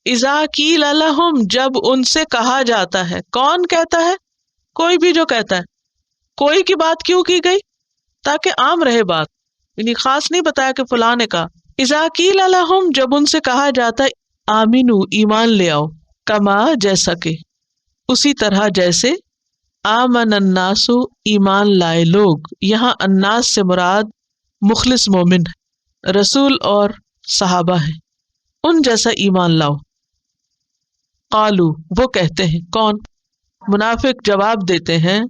اذا قیل لہم جب ان سے کہا جاتا ہے. کون کہتا ہے؟ کوئی بھی جو کہتا ہے. کوئی کی بات کیوں کی گئی؟ تاکہ عام رہے بات، یعنی خاص نہیں بتایا کہ فلاں نے کہا. اذا قیل لہم جب ان سے کہا جاتا ہے آمنو ایمان لے آؤ، کما جیسا کہ، اسی طرح جیسے، آمن الناس ایمان لائے لوگ. یہاں الناس سے مراد مخلص مومن ہے، رسول اور صحابہ ہیں، ان جیسا ایمان لاؤ. قالو وہ کہتے ہیں، کون؟ منافق جواب دیتے ہیں،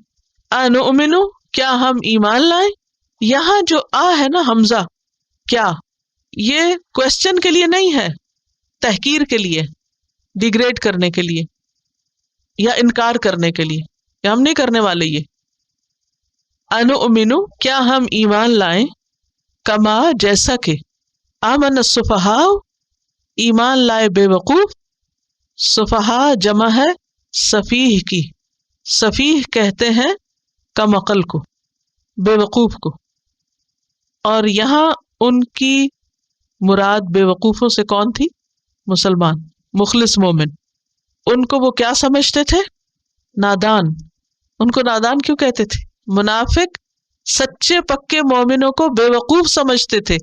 انؤمن کیا ہم ایمان لائیں. یہاں جو ہے نا حمزہ، کیا یہ کوشچن کے لیے نہیں ہے، تحقیر کے لیے، ڈیگریڈ کرنے کے لیے یا انکار کرنے کے لیے، کہ ہم نہیں کرنے والے. یہ انؤمن کیا ہم ایمان لائیں، کما جیسا کہ، آمن السفہاء ایمان لائے بے وقوف. سفہاء جمع ہے سفیہ کی، سفیہ کہتے ہیں کم عقل کو، بے وقوف کو. اور یہاں ان کی مراد بے وقوفوں سے کون تھی؟ مسلمان، مخلص مومن. ان کو وہ کیا سمجھتے تھے؟ نادان. ان کو نادان کیوں کہتے تھے؟ منافق سچے پکے مومنوں کو بے وقوف سمجھتے تھے،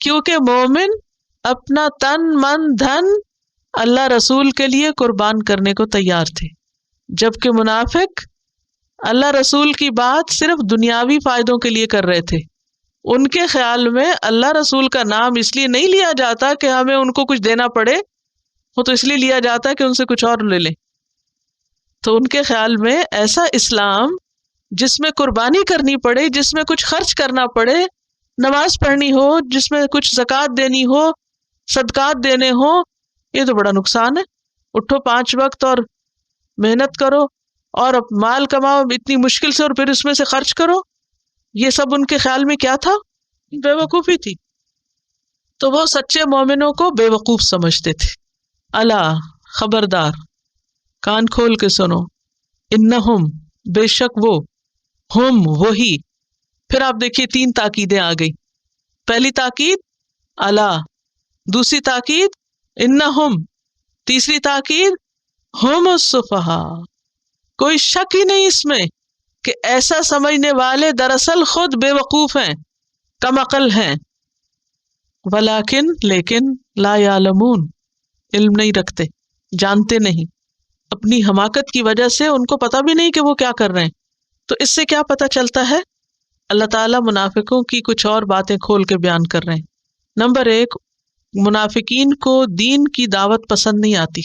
کیونکہ مومن اپنا تن من دھن اللہ رسول کے لیے قربان کرنے کو تیار تھے، جبکہ منافق اللہ رسول کی بات صرف دنیاوی فائدوں کے لیے کر رہے تھے. ان کے خیال میں اللہ رسول کا نام اس لیے نہیں لیا جاتا کہ ہمیں ان کو کچھ دینا پڑے، وہ تو اس لیے لیا جاتا ہے کہ ان سے کچھ اور لے لیں. تو ان کے خیال میں ایسا اسلام جس میں قربانی کرنی پڑے، جس میں کچھ خرچ کرنا پڑے، نماز پڑھنی ہو، جس میں کچھ زکوٰۃ دینی ہو، صدقات دینے ہو، یہ تو بڑا نقصان ہے. اٹھو 5 وقت اور محنت کرو اور مال کماؤ اتنی مشکل سے اور پھر اس میں سے خرچ کرو. یہ سب ان کے خیال میں کیا تھا؟ بے وقوفی تھی. تو وہ سچے مومنوں کو بے وقوف سمجھتے تھے. الا خبردار، کان کھول کے سنو، انہم بے شک وہ، ہم وہی. پھر آپ دیکھیے 3 تاکیدیں آ گئی. پہلی تاکید الا، دوسری تاکید انہم، تیسری تاکید ہم السفہاء. کوئی شک ہی نہیں اس میں کہ ایسا سمجھنے والے دراصل خود بے وقوف ہیں، کم عقل ہیں. ولیکن لیکن، لا یعلمون علم نہیں رکھتے، جانتے نہیں. اپنی حماقت کی وجہ سے ان کو پتہ بھی نہیں کہ وہ کیا کر رہے ہیں. تو اس سے کیا پتہ چلتا ہے؟ اللہ تعالیٰ منافقوں کی کچھ اور باتیں کھول کے بیان کر رہے ہیں. نمبر 1، منافقین کو دین کی دعوت پسند نہیں آتی.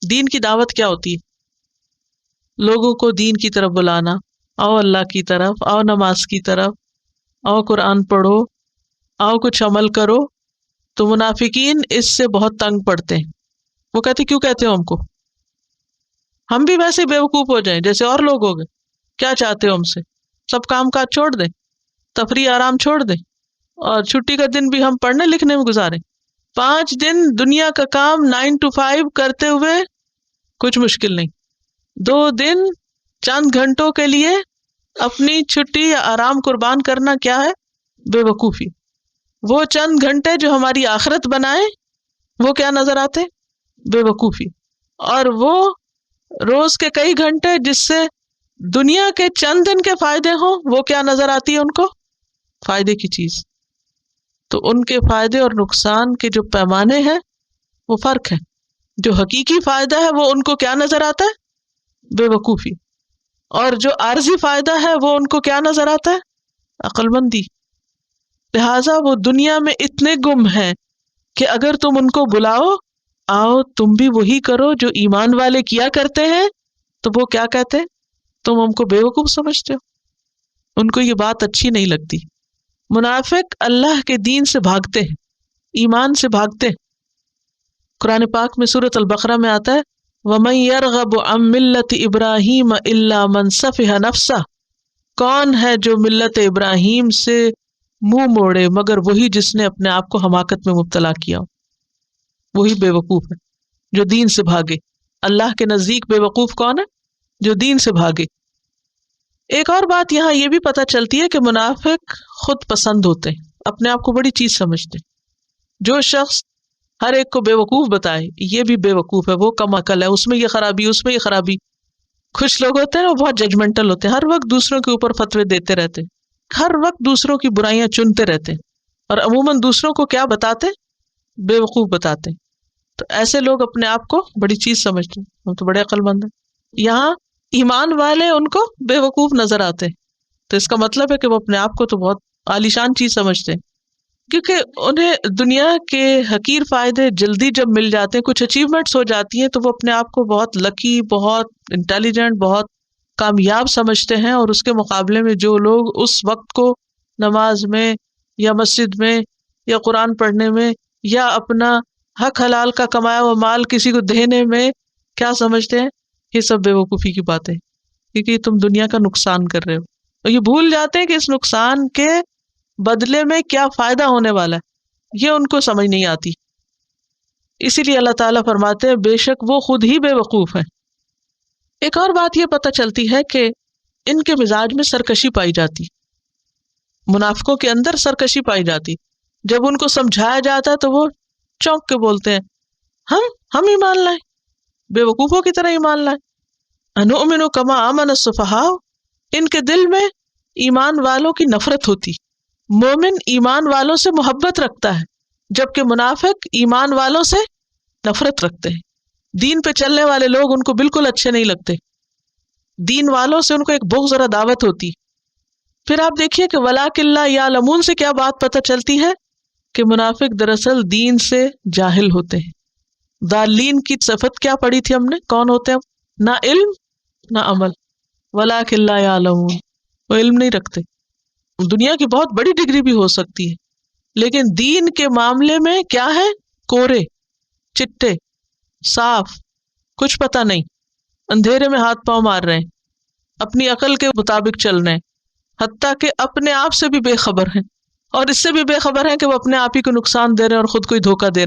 دین کی دعوت کیا ہوتی ہے؟ لوگوں کو دین کی طرف بلانا، آؤ اللہ کی طرف، آؤ نماز کی طرف، آؤ قرآن پڑھو، آؤ کچھ عمل کرو. تو منافقین اس سے بہت تنگ پڑتے ہیں. وہ کہتے کیوں کہتے ہو ہم کو؟ ہم بھی ویسے بے وقوف ہو جائیں جیسے اور لوگ ہو گئے. کیا چاہتے ہو ہم سے؟ سب کام کاج چھوڑ دیں، تفریح آرام چھوڑ دیں، اور چھٹی کا دن بھی ہم پڑھنے لکھنے میں گزاریں. 5 دن دنیا کا کام 9 to 5 کرتے ہوئے کچھ مشکل نہیں. 2 دن چند گھنٹوں کے لیے اپنی چھٹی یا آرام قربان کرنا کیا ہے؟ بے وقوفی. وہ چند گھنٹے جو ہماری آخرت بنائے وہ کیا نظر آتے؟ بے وقوفی. اور وہ روز کے کئی گھنٹے جس سے دنیا کے چند دن کے فائدے ہوں، وہ کیا نظر آتی ہے ان کو؟ فائدے کی چیز. تو ان کے فائدے اور نقصان کے جو پیمانے ہیں وہ فرق ہے. جو حقیقی فائدہ ہے وہ ان کو کیا نظر آتا ہے؟ بے وقوفی. اور جو عارضی فائدہ ہے وہ ان کو کیا نظر آتا ہے؟ عقل مندی. لہٰذا وہ دنیا میں اتنے گم ہیں کہ اگر تم ان کو بلاؤ، آؤ تم بھی وہی کرو جو ایمان والے کیا کرتے ہیں، تو وہ کیا کہتے ہیں؟ تم ہم کو بے وقوف سمجھتے ہو. ان کو یہ بات اچھی نہیں لگتی. منافق اللہ کے دین سے بھاگتے ہیں، ایمان سے بھاگتے ہیں. قرآن پاک میں سورۃ البقرہ میں آتا ہے وَمَن يَرْغَبُ عَن مِّلَّةِ إِبْرَاهِيمَ إِلَّا مَن سَفِهَ نَفْسَهُ. کون ہے جو ملت ابراہیم سے منہ موڑے مگر وہی جس نے اپنے آپ کو حماقت میں مبتلا کیا ہو. وہی بے وقوف ہے جو دین سے بھاگے. اللہ کے نزدیک بے وقوف کون ہے؟ جو دین سے بھاگے. ایک اور بات یہاں یہ بھی پتہ چلتی ہے کہ منافق خود پسند ہوتے ہیں، اپنے آپ کو بڑی چیز سمجھتے ہیں. جو شخص ہر ایک کو بیوقوف بتائے، یہ بھی بیوقوف ہے، وہ کم عقل ہے، اس میں یہ خرابی، اس میں یہ خرابی. کچھ لوگ ہوتے ہیں وہ بہت ججمنٹل ہوتے ہیں، ہر وقت دوسروں کے اوپر فتوے دیتے رہتے، ہر وقت دوسروں کی برائیاں چنتے رہتے، اور عموماً دوسروں کو کیا بتاتے؟ بیوقوف بتاتے. تو ایسے لوگ اپنے آپ کو بڑی چیز سمجھتے ہیں، ہم تو بڑے عقل مند ہیں. یہاں ایمان والے ان کو بیوقوف نظر آتے ہیں، تو اس کا مطلب ہے کہ وہ اپنے آپ کو تو بہت عالیشان چیز سمجھتے ہیں، کیونکہ انہیں دنیا کے حقیر فائدے جلدی جب مل جاتے ہیں، کچھ اچیومنٹس ہو جاتی ہیں، تو وہ اپنے آپ کو بہت لکی، بہت انٹیلیجنٹ، بہت کامیاب سمجھتے ہیں. اور اس کے مقابلے میں جو لوگ اس وقت کو نماز میں یا مسجد میں یا قرآن پڑھنے میں یا اپنا حق حلال کا کمایا ہوا مال کسی کو دینے میں کیا سمجھتے ہیں، یہ سب بیوقوفی کی باتیں، کیونکہ تم دنیا کا نقصان کر رہے ہو، اور یہ بھول جاتے ہیں کہ اس نقصان کے بدلے میں کیا فائدہ ہونے والا ہے، یہ ان کو سمجھ نہیں آتی. اسی لیے اللہ تعالیٰ فرماتے ہیں بے شک وہ خود ہی بے وقوف ہیں. ایک اور بات یہ پتہ چلتی ہے کہ ان کے مزاج میں سرکشی پائی جاتی، منافقوں کے اندر سرکشی پائی جاتی. جب ان کو سمجھایا جاتا ہے تو وہ چونک کے بولتے ہیں ہم ایمان لائیں، بے وقوفوں کی طرح ایمان لائیں. انؤمن کما آمن السفہاء، ان کے دل میں ایمان والوں کی نفرت ہوتی. مومن ایمان والوں سے محبت رکھتا ہے، جبکہ منافق ایمان والوں سے نفرت رکھتے ہیں. دین پہ چلنے والے لوگ ان کو بالکل اچھے نہیں لگتے، دین والوں سے ان کو ایک بہت ذرا دعوت ہوتی. پھر آپ دیکھیے کہ وَلَٰكِن لَا يَعْلَمُونَ سے کیا بات پتہ چلتی ہے کہ منافق دراصل دین سے جاہل ہوتے ہیں. ضالین کی صفت کیا پڑھی تھی ہم نے؟ کون ہوتے ہیں؟ نہ علم نہ عمل. وَلَٰكِن لَا يَعْلَمُونَ، وہ علم نہیں رکھتے. دنیا کی بہت بڑی ڈگری بھی ہو سکتی ہے، لیکن دین کے معاملے میں کیا ہے؟ کورے، چٹے، صاف، کچھ پتہ نہیں، اندھیرے میں ہاتھ پاؤں مار رہے ہیں، اپنی عقل کے مطابق چل رہے ہیں، حتیٰ کہ اپنے آپ سے بھی بے خبر ہیں، اور اس سے بھی بے خبر ہیں کہ وہ اپنے آپ ہی کو نقصان دے رہے ہیں اور خود کو ہی دھوکہ دے رہے ہیں.